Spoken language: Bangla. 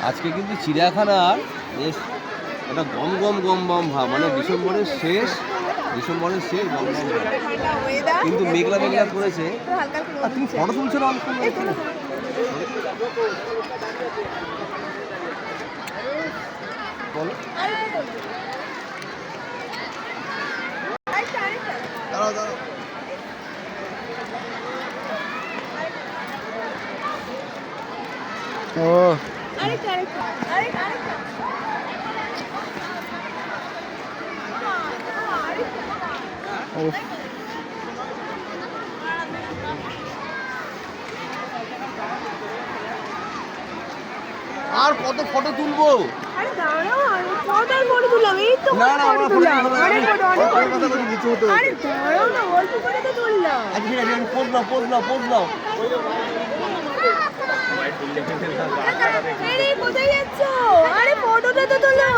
আজকে কিন্তু চিড়িয়াখানার বেশ একটা গম গম গম গম ভাব, মানে ডিসেম্বরের শেষ গম গম ভাব, কিন্তু মেঘলা মেঘলা করেছে। আর তুমি ফটো তুলছো না? অনেক বলো। দাঁড়াও দাঁড়াও। ও আর কত ফটো তুলবো? কোথায় যাচ্ছ? আরে ফটোটা তো তোলো।